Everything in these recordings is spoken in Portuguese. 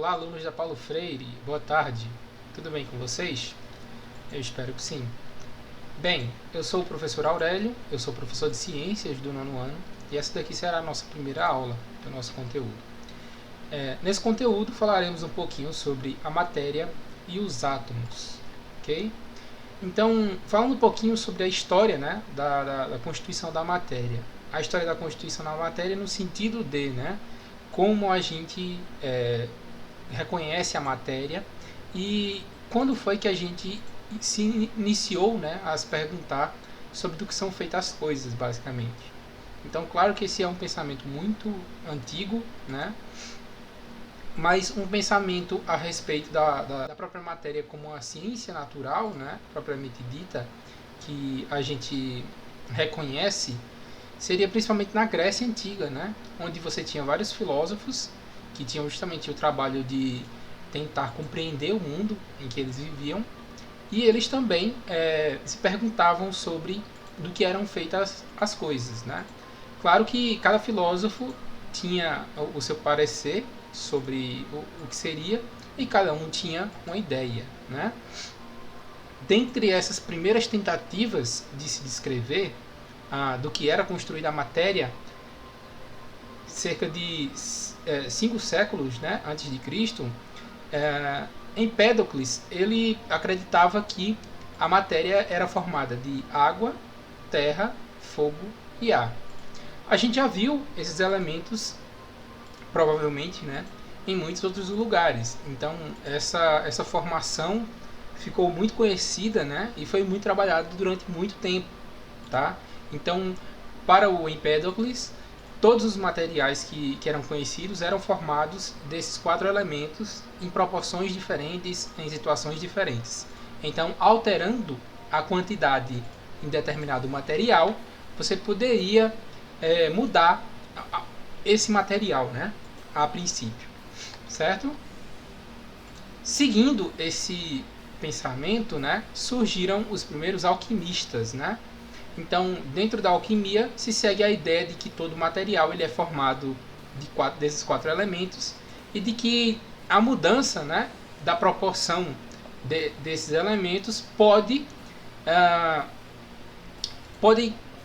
Olá, alunos da Paulo Freire, boa tarde. Tudo bem com vocês? Eu espero que sim. Bem, eu sou o professor Aurélio, eu sou professor de Ciências do nono ano e essa daqui será a nossa primeira aula do nosso conteúdo. Nesse conteúdo falaremos um pouquinho sobre a matéria e os átomos, ok? Então, falando um pouquinho sobre a história, né, da constituição da matéria. A história da constituição da matéria no sentido de, né, como a gente reconhece a matéria e quando foi que a gente se iniciou, né, a se perguntar sobre do que são feitas as coisas, basicamente. Então, claro que esse é um pensamento muito antigo, né, mas um pensamento a respeito da própria matéria como uma ciência natural, né, propriamente dita, que a gente reconhece, seria principalmente na Grécia Antiga, né, onde você tinha vários filósofos que tinham justamente o trabalho de tentar compreender o mundo em que eles viviam, e eles também se perguntavam sobre do que eram feitas as coisas, né? Claro que cada filósofo tinha o seu parecer sobre o que seria e cada um tinha uma ideia, né? Dentre essas primeiras tentativas de se descrever do que era construída a matéria, cerca de 5 séculos, né, antes de Cristo, Empédocles ele acreditava que a matéria era formada de água, terra, fogo e ar. A gente já viu esses elementos, provavelmente, né, em muitos outros lugares. Então, essa formação ficou muito conhecida, né, e foi muito trabalhada durante muito tempo. Tá? Então, para o Empédocles, todos os materiais que eram conhecidos eram formados desses 4 elementos em proporções diferentes, em situações diferentes. Então, alterando a quantidade em determinado material, você poderia mudar esse material, né, a princípio, certo? Seguindo esse pensamento, né, surgiram os primeiros alquimistas, né? Então, dentro da alquimia, se segue a ideia de que todo material ele é formado desses 4 elementos e de que a mudança, né, da proporção desses elementos pode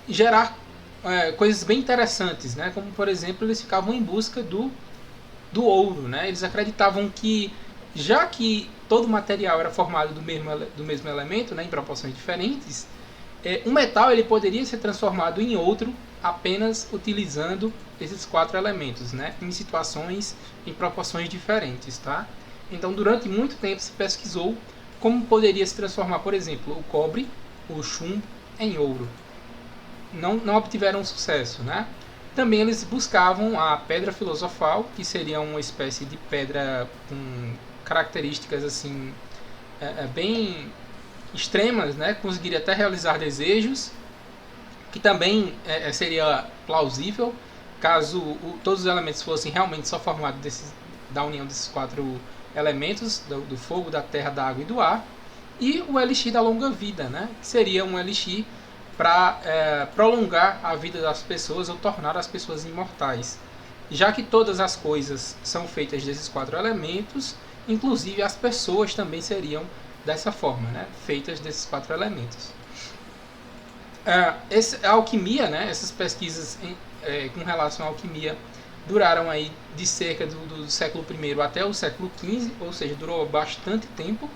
gerar coisas bem interessantes, né? Como, por exemplo, eles ficavam em busca do ouro, né? Eles acreditavam que, já que todo material era formado do mesmo elemento, né, em proporções diferentes, um metal ele poderia ser transformado em outro apenas utilizando esses 4 elementos, né, em situações, em proporções diferentes, tá? Então, durante muito tempo se pesquisou como poderia se transformar, por exemplo, o cobre, o chumbo em ouro. Não obtiveram sucesso, né? Também eles buscavam a pedra filosofal, que seria uma espécie de pedra com características assim bem extremas, né? Conseguiria até realizar desejos, que também seria plausível caso todos os elementos fossem realmente só formados da união desses 4 elementos, do fogo, da terra, da água e do ar. E o elixir da longa vida, né? Que seria um elixir para prolongar a vida das pessoas ou tornar as pessoas imortais. Já que todas as coisas são feitas desses 4 elementos, inclusive as pessoas também seriam dessa forma, né? Feitas desses 4 elementos. A alquimia, né? Essas pesquisas com relação à alquimia duraram aí de cerca do século I até o século XV, ou seja, durou bastante tempo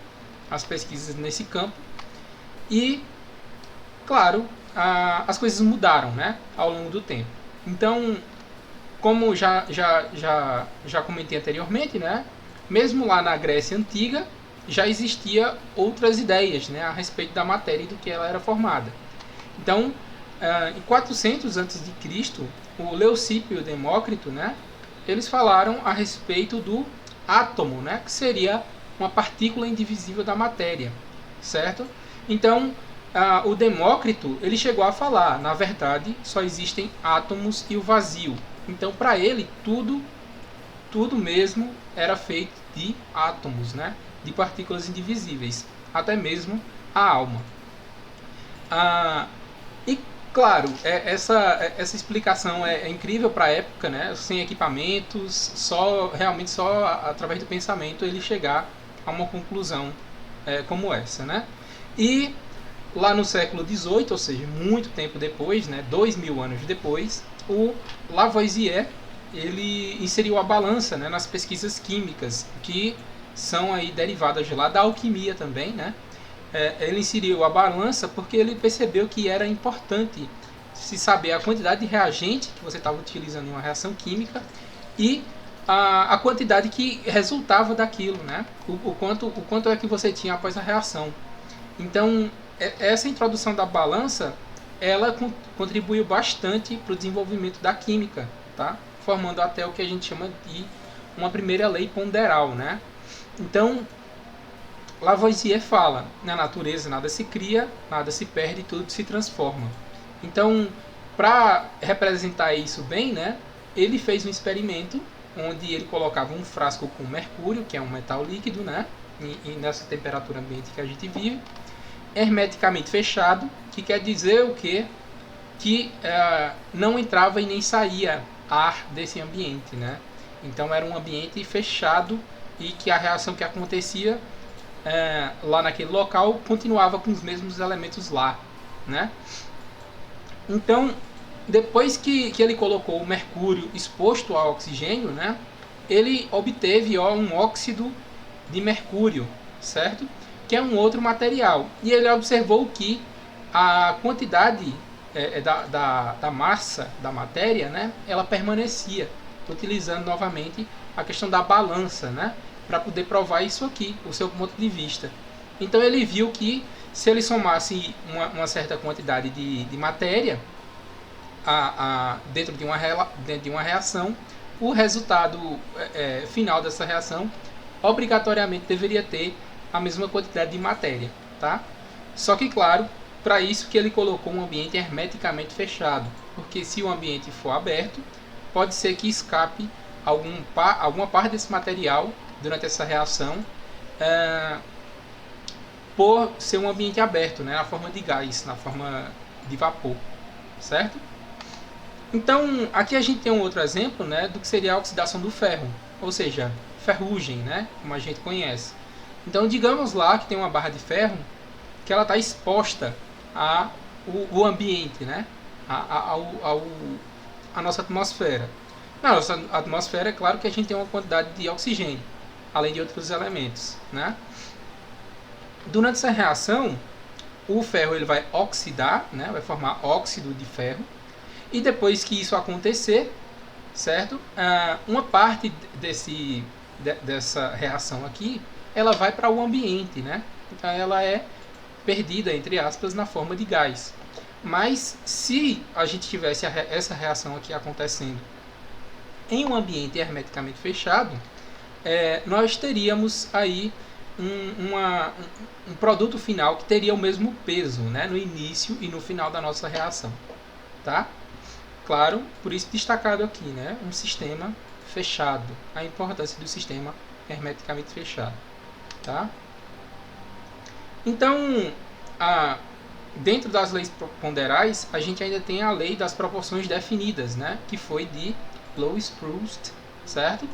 as pesquisas nesse campo. E, claro, as coisas mudaram, né, ao longo do tempo. Então, como já comentei anteriormente, né, mesmo lá na Grécia Antiga, já existia outras ideias, né, a respeito da matéria e do que ela era formada. Então, em 400 a.C., o Leucípio e o Demócrito, né, eles falaram a respeito do átomo, né, que seria uma partícula indivisível da matéria, certo? Então, o Demócrito ele chegou a falar, na verdade, só existem átomos e o vazio. Então, para ele, tudo mesmo era feito de átomos, né, de partículas indivisíveis, até mesmo a alma. E Claro, essa explicação é incrível para a época, né? Sem equipamentos, realmente só através do pensamento ele chegar a uma conclusão como essa, né? E lá no século XVIII, ou seja, muito tempo depois, né, 2000 anos depois, o Lavoisier ele inseriu a balança, né, nas pesquisas químicas, que são aí derivadas lá da alquimia também, né? Ele inseriu a balança porque ele percebeu que era importante se saber a quantidade de reagente que você estava utilizando em uma reação química e a quantidade que resultava daquilo, né? O quanto é que você tinha após a reação. Então, essa introdução da balança, ela contribuiu bastante para o desenvolvimento da química, tá? Formando até o que a gente chama de uma primeira lei ponderal, né? Então, Lavoisier fala, na natureza nada se cria, nada se perde, tudo se transforma. Então, para representar isso bem, né, ele fez um experimento onde ele colocava um frasco com mercúrio, que é um metal líquido, né, e nessa temperatura ambiente que a gente vive, hermeticamente fechado, que quer dizer o quê? Que não entrava e nem saía ar desse ambiente, né? Então era um ambiente fechado e que a reação que acontecia lá naquele local continuava com os mesmos elementos lá, né? Então, depois que ele colocou o mercúrio exposto ao oxigênio, né, ele obteve um óxido de mercúrio, certo? Que é um outro material. E ele observou que a quantidade da massa da matéria, né, ela permanecia, utilizando novamente a questão da balança, né, para poder provar isso aqui, o seu ponto de vista. Então ele viu que se ele somasse uma certa quantidade de matéria dentro de uma reação, o resultado final dessa reação obrigatoriamente deveria ter a mesma quantidade de matéria, tá? Só que, claro, para isso que ele colocou um ambiente hermeticamente fechado, porque se o ambiente for aberto, pode ser que escape alguma parte desse material durante essa reação, por ser um ambiente aberto, né, na forma de gás, na forma de vapor, certo? Então, aqui a gente tem um outro exemplo, né, do que seria a oxidação do ferro, ou seja, ferrugem, né, como a gente conhece. Então, digamos lá que tem uma barra de ferro que ela está exposta ao ambiente, né, à nossa atmosfera. Na nossa atmosfera, é claro que a gente tem uma quantidade de oxigênio, além de outros elementos, né? Durante essa reação, o ferro ele vai oxidar, né? Vai formar óxido de ferro. E depois que isso acontecer, certo? Uma parte dessa reação aqui, ela vai para o ambiente, né? Então ela é perdida, entre aspas, na forma de gás. Mas se a gente tivesse essa reação aqui acontecendo em um ambiente hermeticamente fechado, nós teríamos aí um produto final que teria o mesmo peso, né, no início e no final da nossa reação, tá? Claro, por isso destacado aqui, né, um sistema fechado, a importância do sistema hermeticamente fechado, tá? Então, dentro das leis ponderais, a gente ainda tem a lei das proporções definidas, né, que foi de Louis-Proust, certo?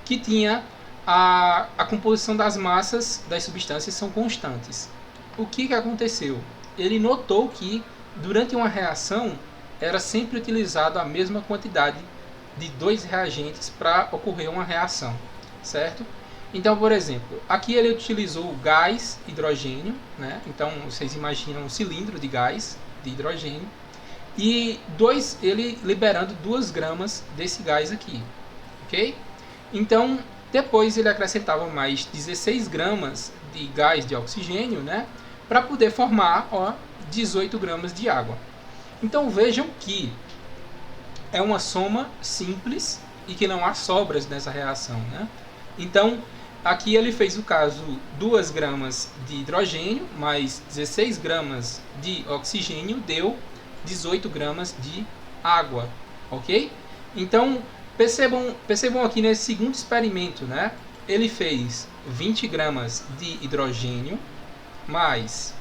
Que tinha a composição das massas das substâncias são constantes. O que aconteceu? Ele notou que durante uma reação era sempre utilizado a mesma quantidade de dois reagentes para ocorrer uma reação, certo? Então, por exemplo, aqui ele utilizou o gás hidrogênio, né? Então vocês imaginam um cilindro de gás de hidrogênio e ele liberando 2 gramas desse gás aqui, ok? Então depois ele acrescentava mais 16 gramas de gás de oxigênio, né, para poder formar 18 gramas de água. Então vejam que é uma soma simples e que não há sobras nessa reação, né? Então aqui ele fez o caso 2 gramas de hidrogênio mais 16 gramas de oxigênio deu 18 gramas de água, ok? Então percebam aqui nesse segundo experimento, né? Ele fez 20 gramas de hidrogênio mais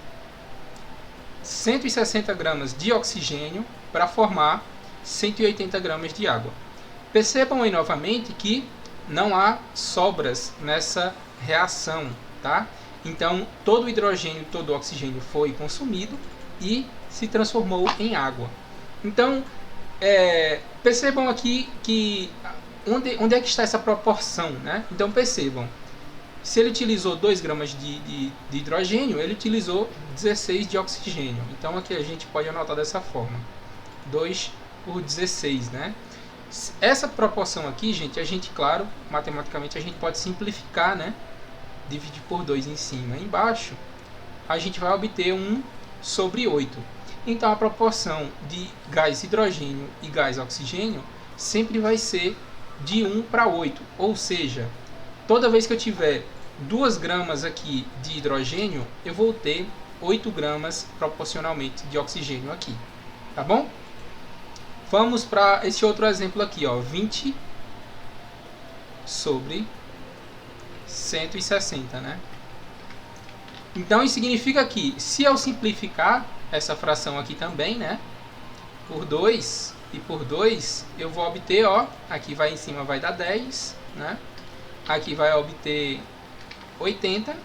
160 gramas de oxigênio para formar 180 gramas de água. Percebam aí novamente que não há sobras nessa reação, tá? Então, todo o hidrogênio, todo o oxigênio foi consumido e se transformou em água. Então, percebam aqui que onde é que está essa proporção, né? Então, percebam, se ele utilizou 2 gramas de hidrogênio, ele utilizou 16 de oxigênio. Então, aqui a gente pode anotar dessa forma, 2 por 16, né? Essa proporção aqui, gente, a gente, claro, matematicamente a gente pode simplificar, né? Dividir por 2 em cima e embaixo, a gente vai obter 1 sobre 8. Então, a proporção de gás hidrogênio e gás oxigênio sempre vai ser de 1 para 8. Ou seja, toda vez que eu tiver 2 gramas aqui de hidrogênio, eu vou ter 8 gramas proporcionalmente de oxigênio aqui. Tá bom? Vamos para esse outro exemplo aqui, ó, 20 sobre 160, né? Então, isso significa que, se eu simplificar essa fração aqui também, né, por 2 e por 2, eu vou obter, ó, aqui vai em cima vai dar 10, né? Aqui vai obter 80,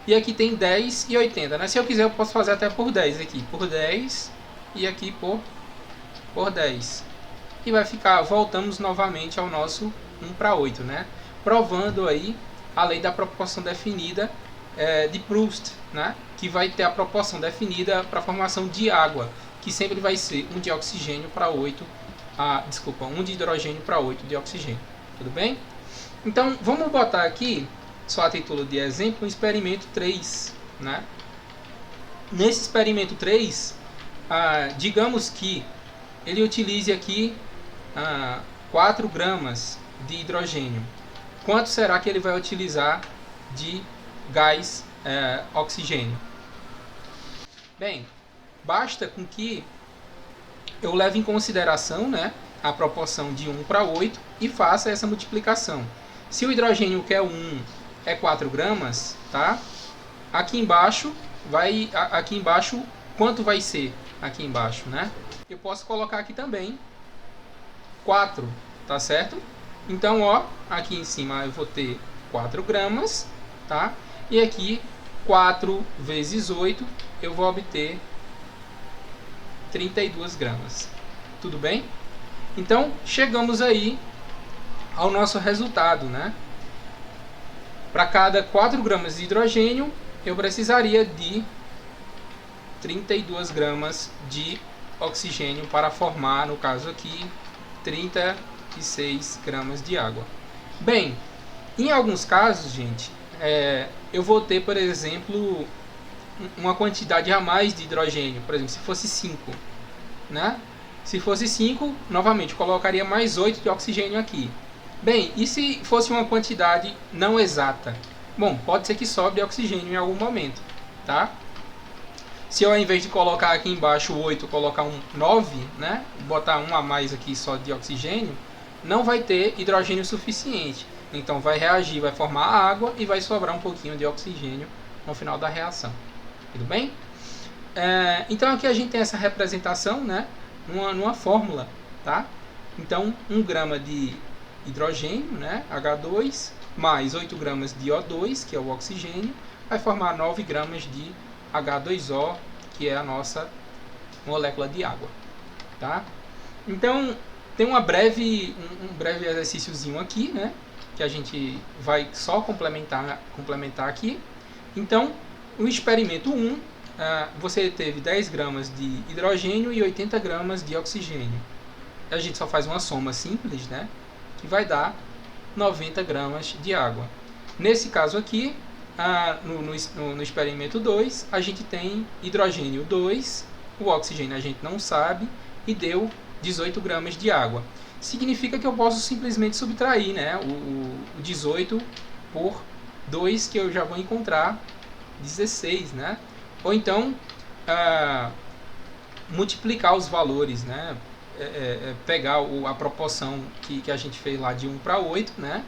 e aqui tem 10 e 80, né? Se eu quiser, eu posso fazer até por 10 aqui, por 10 e aqui por 10. E vai ficar, voltamos novamente ao nosso 1 para 8, né? Provando aí a lei da proporção definida de Proust, né? Que vai ter a proporção definida para a formação de água, que sempre vai ser 1 de oxigênio para 8, 1 de hidrogênio para 8 de oxigênio. Tudo bem? Então, vamos botar aqui, só a título de exemplo, o experimento 3, né? Nesse experimento 3, digamos que ele utilize aqui 4 gramas de hidrogênio. Quanto será que ele vai utilizar de gás oxigênio? Bem, basta com que eu leve em consideração, né, a proporção de 1 para 8 e faça essa multiplicação. Se o hidrogênio, que é 1, é 4 gramas, tá? Aqui embaixo, quanto vai ser aqui embaixo, né? Eu posso colocar aqui também 4, tá certo? Então, ó, aqui em cima eu vou ter 4 gramas, tá? E aqui, 4 vezes 8, eu vou obter 32 gramas. Tudo bem? Então, chegamos aí ao nosso resultado, né? Para cada 4 gramas de hidrogênio, eu precisaria de 32 gramas de oxigênio para formar, no caso aqui, 36 gramas de água. Bem, em alguns casos, gente, eu vou ter, por exemplo, uma quantidade a mais de hidrogênio. Por exemplo, se fosse 5, né? Se fosse 5, novamente, colocaria mais 8 de oxigênio aqui. Bem, e se fosse uma quantidade não exata? Bom, pode ser que sobre oxigênio em algum momento, tá? Se eu, ao invés de colocar aqui embaixo 8, colocar um 9, né? Botar um a mais aqui só de oxigênio, não vai ter hidrogênio suficiente. Então vai reagir, vai formar água e vai sobrar um pouquinho de oxigênio no final da reação. Tudo bem? Então aqui a gente tem essa representação, né? Numa fórmula, tá? Então 1 grama de hidrogênio, né? H2, mais 8 gramas de O2, que é o oxigênio, vai formar 9 gramas de H2O, que é a nossa molécula de água, tá? Então, tem um breve exercíciozinho aqui, né? Que a gente vai só complementar aqui. Então, o experimento 1, você teve 10 gramas de hidrogênio e 80 gramas de oxigênio. A gente só faz uma soma simples, né? Que vai dar 90 gramas de água. Nesse caso aqui, no experimento 2, a gente tem hidrogênio 2, o oxigênio a gente não sabe, e deu 18 gramas de água. Significa que eu posso simplesmente subtrair, né, o 18 por 2, que eu já vou encontrar 16, né? Ou então, multiplicar os valores, né? Pegar a proporção que a gente fez lá de 1 para 8, né?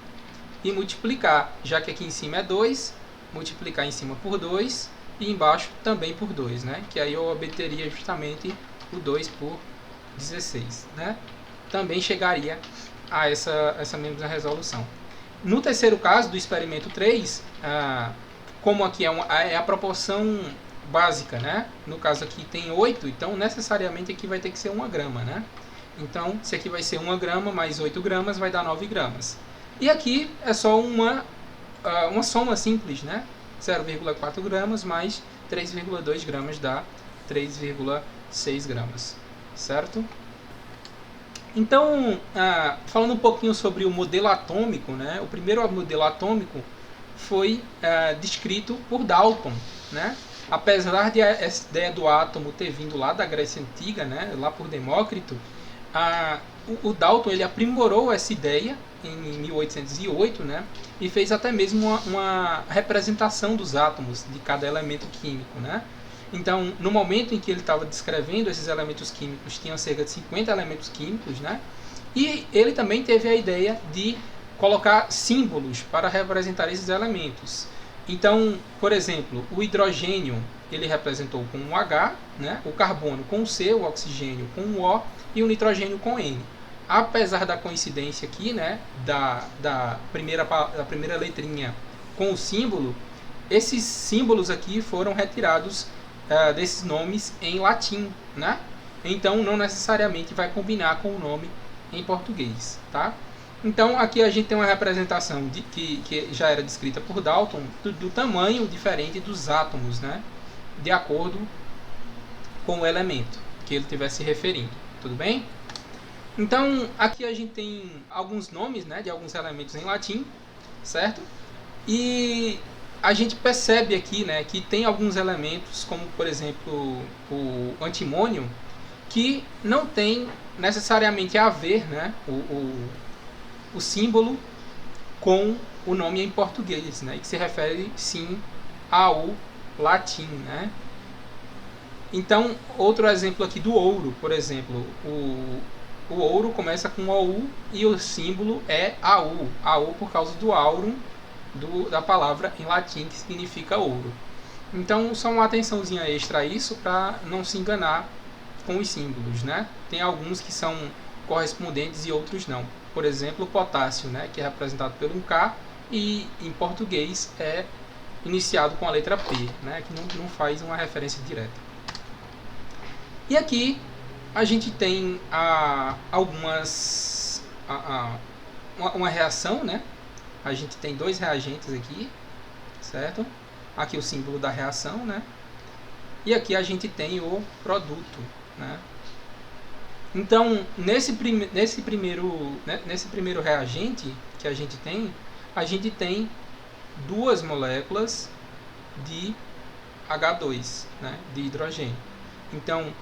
E multiplicar, já que aqui em cima é 2, multiplicar em cima por 2 e embaixo também por 2, né? Que aí eu obteria justamente o 2 por 16, né? Também chegaria a essa mesma resolução. No terceiro caso, do experimento 3, como aqui é a proporção básica, né? No caso aqui tem 8, então necessariamente aqui vai ter que ser 1 grama, né? Então, se aqui vai ser 1 grama mais 8 gramas, vai dar 9 gramas. E aqui é só uma soma simples, né? 0,4 gramas mais 3,2 gramas dá 3,6 gramas, certo? Então, falando um pouquinho sobre o modelo atômico, né? O primeiro modelo atômico foi descrito por Dalton, né? Apesar de essa ideia do átomo ter vindo lá da Grécia Antiga, né? Lá por Demócrito, o Dalton ele aprimorou essa ideia em 1808, né? E fez até mesmo uma representação dos átomos de cada elemento químico, né? Então, no momento em que ele estava descrevendo esses elementos químicos, tinham cerca de 50 elementos químicos, né? E ele também teve a ideia de colocar símbolos para representar esses elementos. Então, por exemplo, o hidrogênio ele representou com um H, né? O carbono com um C, o oxigênio com um O e o nitrogênio com N. Apesar da coincidência aqui, né, da primeira letrinha com o símbolo, esses símbolos aqui foram retirados desses nomes em latim, né? Então não necessariamente vai combinar com o nome em português, tá? Então aqui a gente tem uma representação que já era descrita por Dalton do tamanho diferente dos átomos, né? De acordo com o elemento que ele estiver se referindo, tudo bem? Então aqui a gente tem alguns nomes, né, de alguns elementos em latim, certo? E a gente percebe aqui, né, que tem alguns elementos, como por exemplo o antimônio, que não tem necessariamente a ver, né, o símbolo com o nome em português, né, que se refere sim ao latim, né? Então, outro exemplo aqui do ouro, por exemplo, o ouro começa com OU e o símbolo é AU, AU por causa do aurum, da palavra em latim que significa ouro. Então, só uma atençãozinha extra a isso para não se enganar com os símbolos, né? Tem alguns que são correspondentes e outros não. Por exemplo, o potássio, né, que é representado pelo K e em português é iniciado com a letra P, né, que não faz uma referência direta. E aqui a gente tem uma reação, né? A gente tem dois reagentes aqui, certo? Aqui o símbolo da reação, né? E aqui a gente tem o produto, né? Então, nesse primeiro reagente que a gente tem duas moléculas de H2, né? De hidrogênio. Então,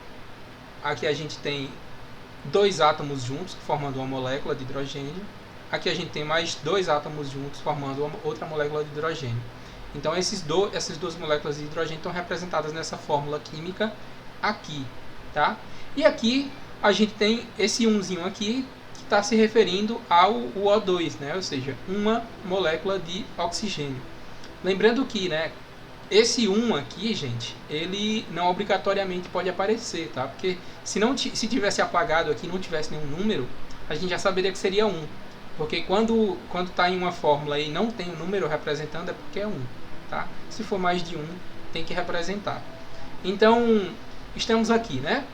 aqui a gente tem dois átomos juntos formando uma molécula de hidrogênio. Aqui a gente tem mais dois átomos juntos formando outra molécula de hidrogênio. Então essas duas moléculas de hidrogênio estão representadas nessa fórmula química aqui, tá? E aqui a gente tem esse umzinho aqui que está se referindo ao O2, né? Ou seja, uma molécula de oxigênio. Lembrando que, né, esse 1 aqui, gente, ele não obrigatoriamente pode aparecer, tá? Porque se tivesse apagado aqui e não tivesse nenhum número, a gente já saberia que seria 1. Porque quando está em uma fórmula e não tem um número representando, é porque é 1, tá? Se for mais de 1, tem que representar. Então, estamos aqui, né?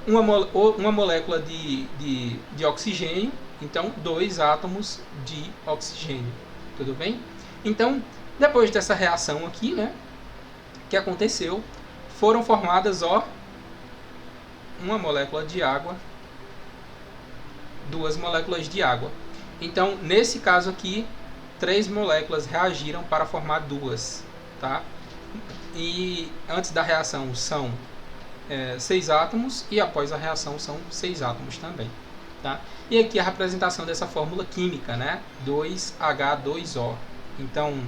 Uma molécula de oxigênio, então 2 átomos de oxigênio, tudo bem? Então, depois dessa reação aqui, né, que aconteceu, foram formadas, uma molécula de água, 2 moléculas de água. Então, nesse caso aqui, 3 moléculas reagiram para formar 2, tá? E antes da reação são 6 átomos e após a reação são 6 átomos também, tá? E aqui a representação dessa fórmula química, né? 2H2O. Então,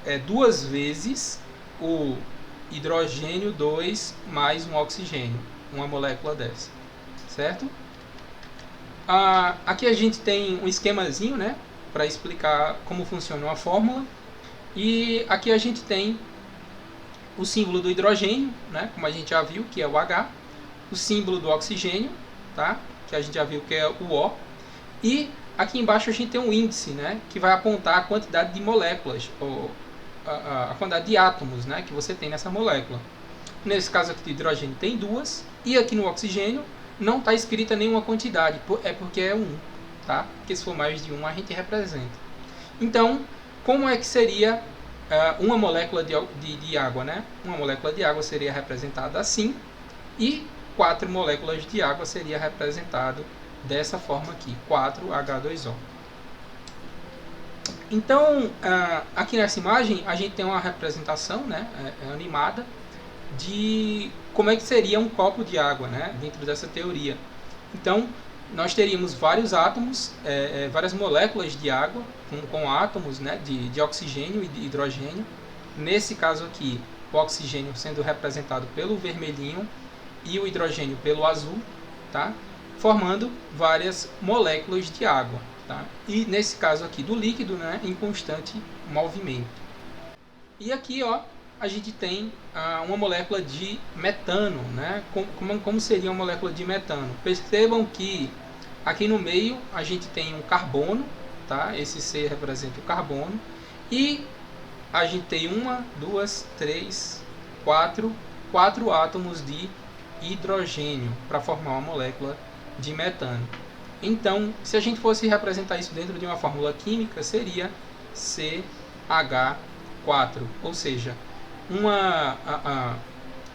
é 2 vezes o hidrogênio 2 mais um oxigênio, uma molécula dessa, certo? Aqui a gente tem um esquemazinho, né, para explicar como funciona a fórmula. E aqui a gente tem o símbolo do hidrogênio, né, como a gente já viu, que é o H, o símbolo do oxigênio, tá, que a gente já viu que é o O, e aqui embaixo a gente tem um índice, né, que vai apontar a quantidade de moléculas, ou a quantidade de átomos, né, que você tem nessa molécula. Nesse caso aqui do hidrogênio tem 2, e aqui no oxigênio não está escrita nenhuma quantidade, é porque é 1, tá? Porque se for mais de 1 a gente representa. Então, como é que seria uma molécula de água, né? Uma molécula de água seria representada assim, e 4 moléculas de água seria representado dessa forma aqui, 4H2O. Então, aqui nessa imagem, a gente tem uma representação, né, animada, de como é que seria um copo de água, né, dentro dessa teoria. Então, nós teríamos vários átomos, várias moléculas de água, com átomos, né, de oxigênio e de hidrogênio. Nesse caso aqui, o oxigênio sendo representado pelo vermelhinho e o hidrogênio pelo azul, tá? Formando várias moléculas de água. Tá? E nesse caso aqui do líquido, né, em constante movimento. E aqui, ó, a gente tem uma molécula de metano, né? Como seria uma molécula de metano? Percebam que aqui no meio a gente tem um carbono, tá? Esse C representa o carbono, e a gente tem 1, 2, 3, 4 átomos de hidrogênio para formar uma molécula de metano. Então, se a gente fosse representar isso dentro de uma fórmula química, seria CH4, ou seja,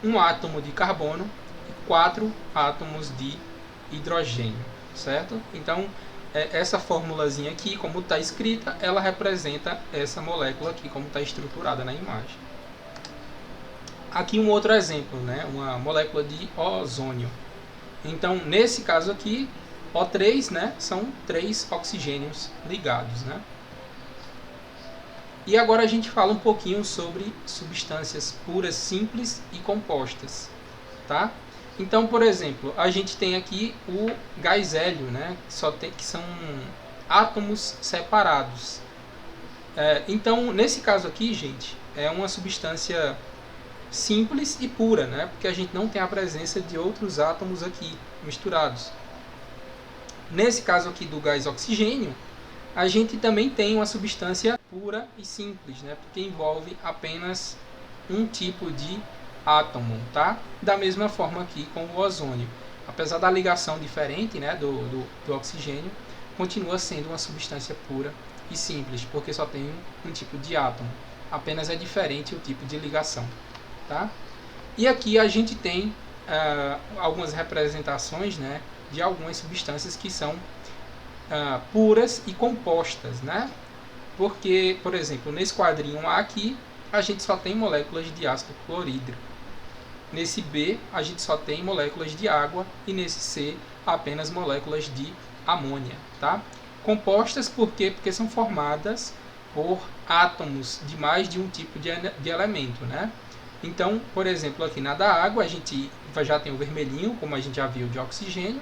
um átomo de carbono e 4 átomos de hidrogênio, certo? Então, essa formulazinha aqui, como está escrita, ela representa essa molécula aqui, como está estruturada na imagem. Aqui um outro exemplo, né? Uma molécula de ozônio. Então, nesse caso aqui, O3, né, são 3 oxigênios ligados, né? E agora a gente fala um pouquinho sobre substâncias puras, simples e compostas, tá? Então, por exemplo, a gente tem aqui o gás hélio, né, que são átomos separados. Então, nesse caso aqui, gente, é uma substância simples e pura, né, porque a gente não tem a presença de outros átomos aqui misturados. Nesse caso aqui do gás oxigênio, a gente também tem uma substância pura e simples, né? Porque envolve apenas um tipo de átomo, tá? Da mesma forma aqui com o ozônio. Apesar da ligação diferente, né, do oxigênio, continua sendo uma substância pura e simples, porque só tem um tipo de átomo. Apenas é diferente o tipo de ligação, tá? E aqui a gente tem algumas representações, né, de algumas substâncias que são puras e compostas, né? Porque, por exemplo, nesse quadrinho A aqui, a gente só tem moléculas de ácido clorídrico. Nesse B, a gente só tem moléculas de água, e nesse C, apenas moléculas de amônia, tá? Compostas por quê? Porque são formadas por átomos de mais de um tipo de elemento, né? Então, por exemplo, aqui na da água, a gente já tem o vermelhinho, como a gente já viu, de oxigênio,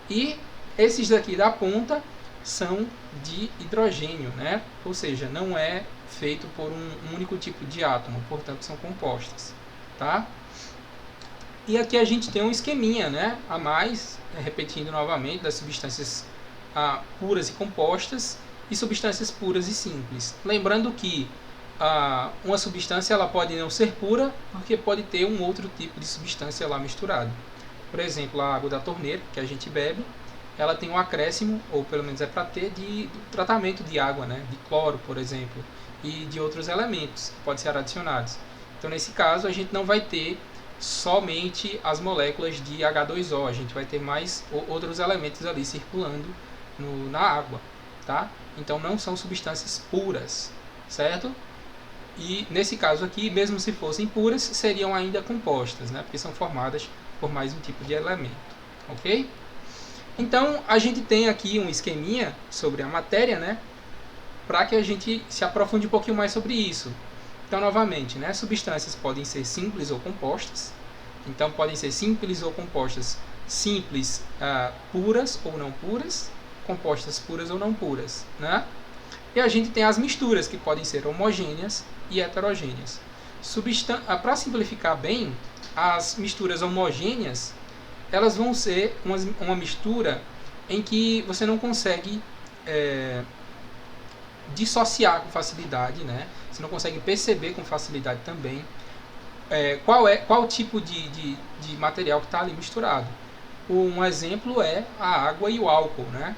e esses daqui da ponta são de hidrogênio, né? Ou seja, não é feito por um único tipo de átomo, portanto são compostas, tá? E aqui a gente tem um esqueminha, né, a mais, repetindo novamente, das substâncias puras e compostas e substâncias puras e simples. Lembrando que uma substância ela pode não ser pura, porque pode ter um outro tipo de substância lá misturado. Por exemplo, a água da torneira, que a gente bebe, ela tem um acréscimo, ou pelo menos é para ter, de tratamento de água, né? De cloro, por exemplo, e de outros elementos que podem ser adicionados. Então, nesse caso, a gente não vai ter somente as moléculas de H2O, a gente vai ter mais outros elementos ali circulando na água, tá? Então, não são substâncias puras, certo? E, nesse caso aqui, mesmo se fossem puras, seriam ainda compostas, né? Porque são formadas por mais um tipo de elemento, ok? Então, a gente tem aqui um esqueminha sobre a matéria, né, para que a gente se aprofunde um pouquinho mais sobre isso. Então, novamente, né, substâncias podem ser simples ou compostas. Então, podem ser simples ou compostas, simples, puras ou não puras, compostas puras ou não puras, né? E a gente tem as misturas, que podem ser homogêneas e heterogêneas. Para simplificar bem, as misturas homogêneas, elas vão ser uma mistura em que você não consegue dissociar com facilidade, né? Você não consegue perceber com facilidade também qual tipo de material que está ali misturado. Um exemplo é a água e o álcool, né?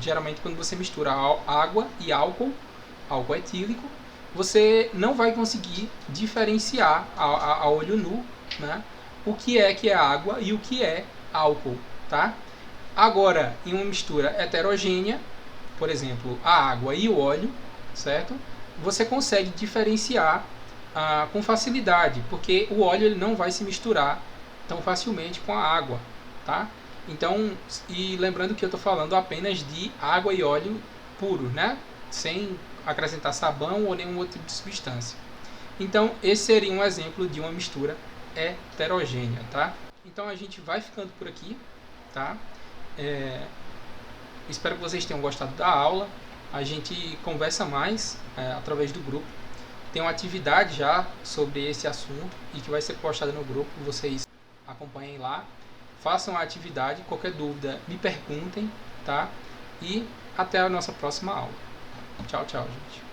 Geralmente quando você mistura água e álcool etílico, você não vai conseguir diferenciar a olho nu, né, o que é água e o que é álcool, tá? Agora, em uma mistura heterogênea, por exemplo, a água e o óleo, certo? Você consegue diferenciar com facilidade, porque o óleo ele não vai se misturar tão facilmente com a água, tá? Então, e lembrando que eu estou falando apenas de água e óleo puro, né? Sem acrescentar sabão ou nenhum outro tipo de substância. Então, esse seria um exemplo de uma mistura heterogênea, tá? Então, a gente vai ficando por aqui, tá? Espero que vocês tenham gostado da aula. A gente conversa mais através do grupo. Tem uma atividade já sobre esse assunto e que vai ser postada no grupo. Vocês acompanhem lá, façam a atividade. Qualquer dúvida, me perguntem, tá? E até a nossa próxima aula. Tchau, tchau, gente.